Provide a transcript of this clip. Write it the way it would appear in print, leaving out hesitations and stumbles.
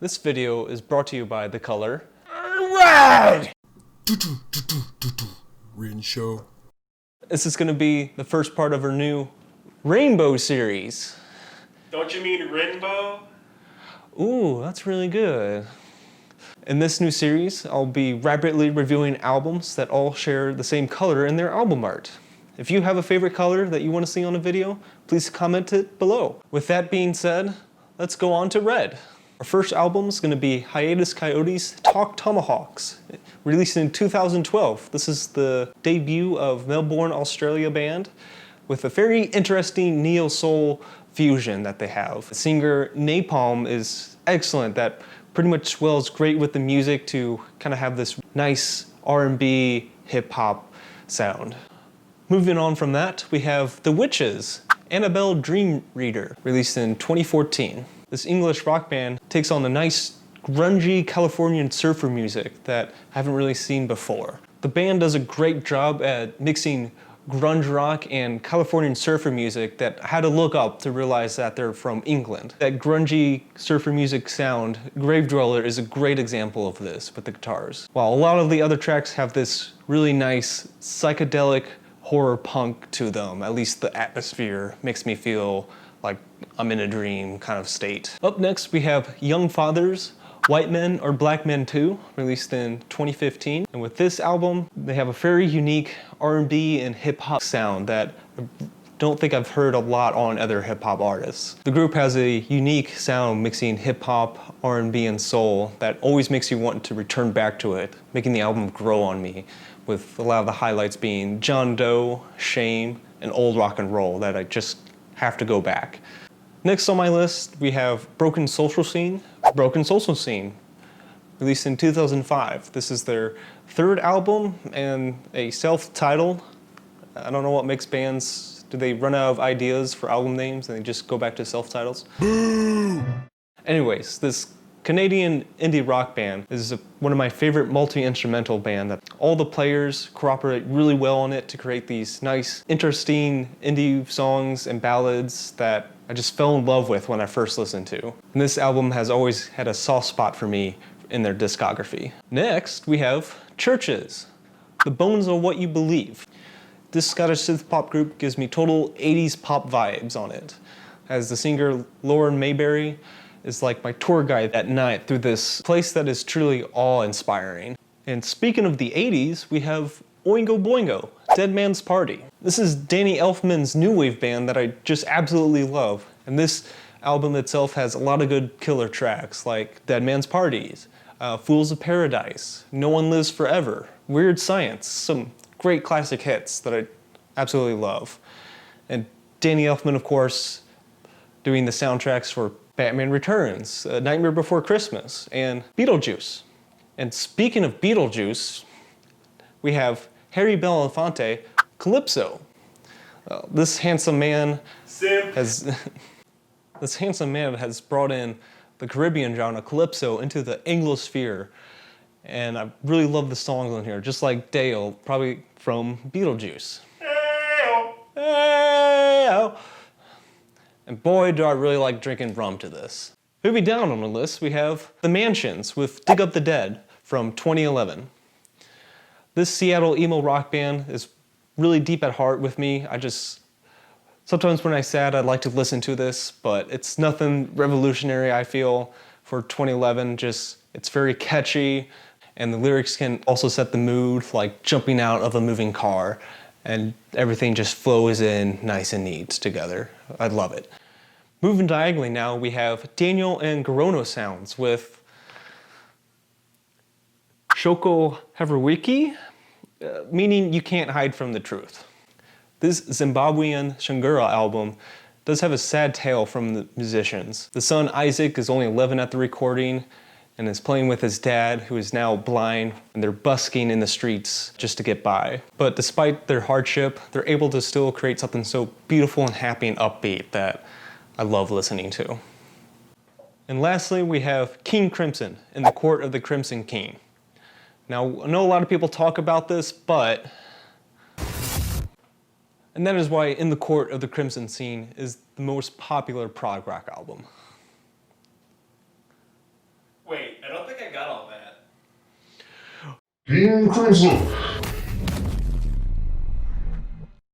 This video is brought to you by the color red! Ryn show. This is going to be the first part of our new Rynbow series. Don't you mean Rynbow? Ooh, that's really good. In this new series, I'll be rapidly reviewing albums that all share the same color in their album art. If you have a favorite color that you want to see on a video, please comment it below. With that being said, let's go on to red. Our first album is going to be Hiatus Coyotes' Talk Tomahawks, released in 2012. This is the debut of Melbourne, Australia band with a very interesting neo-soul fusion that they have. The singer Napalm is excellent, that pretty much swells great with the music to kind of have this nice R&B hip-hop sound. Moving on from that, we have The Witches, Annabelle Dream Reader, released in 2014. This English rock band takes on a nice, grungy Californian surfer music that I haven't really seen before. The band does a great job at mixing grunge rock and Californian surfer music that I had to look up to realize that they're from England. That grungy surfer music sound, Grave Dweller, is a great example of this with the guitars. While a lot of the other tracks have this really nice psychedelic horror punk to them, at least the atmosphere makes me feel like I'm in a dream kind of state. Up next we have Young Fathers, White Men or Black Men 2, released in 2015. And with this album, they have a very unique R&B and hip-hop sound that I don't think I've heard a lot on other hip-hop artists. The group has a unique sound mixing hip-hop, R&B, and soul that always makes you want to return back to it, making the album grow on me, with a lot of the highlights being John Doe, Shame, and old rock and roll that I just have to go back. Next on my list, we have Broken Social Scene. Broken Social Scene, released in 2005. This is their third album and a self-titled. I don't know what makes bands, do they run out of ideas for album names and they just go back to self-titles? Anyways, this Canadian indie rock band is one of my favorite multi-instrumental band that all the players cooperate really well on it to create these nice, interesting indie songs and ballads that I just fell in love with when I first listened to. And this album has always had a soft spot for me in their discography. Next, we have Churches, The Bones of What You Believe. This Scottish synth pop group gives me total 80s pop vibes on it, as the singer Lauren Mayberry is like my tour guide at night through this place that is truly awe-inspiring. And speaking of the 80s, we have Oingo Boingo, Dead Man's Party. This is Danny Elfman's new wave band that I just absolutely love. And this album itself has a lot of good killer tracks like Dead Man's Parties, Fools of Paradise, No One Lives Forever, Weird Science, some great classic hits that I absolutely love. And Danny Elfman, of course, doing the soundtracks for Batman Returns, Nightmare Before Christmas, and Beetlejuice. And speaking of Beetlejuice, we have Harry Belafonte, Calypso. This handsome man has brought in the Caribbean genre Calypso into the Anglosphere, and I really love the songs on here, just like Dale, probably from Beetlejuice. Hey-o. Hey-o. And boy, do I really like drinking rum to this. Moving down on the list, we have The Mansions with Dig Up the Dead from 2011. This Seattle emo rock band is really deep at heart with me. Sometimes when I'm sad, I'd like to listen to this, but it's nothing revolutionary, I feel, for 2011. It's very catchy, and the lyrics can also set the mood, like jumping out of a moving car, and everything just flows in nice and neat together. I love it. Moving diagonally now, we have Daniel and Gorono Sounds with Shoko Haverwiki, meaning you can't hide from the truth. This Zimbabwean Shangura album does have a sad tale from the musicians. The son Isaac is only 11 at the recording and is playing with his dad, who is now blind, and they're busking in the streets just to get by. But despite their hardship, they're able to still create something so beautiful and happy and upbeat that I love listening to. And lastly, we have King Crimson in the Court of the Crimson King. Now, I know a lot of people talk about this, and that is why In the Court of the Crimson Scene is the most popular prog rock album. Team Crimson.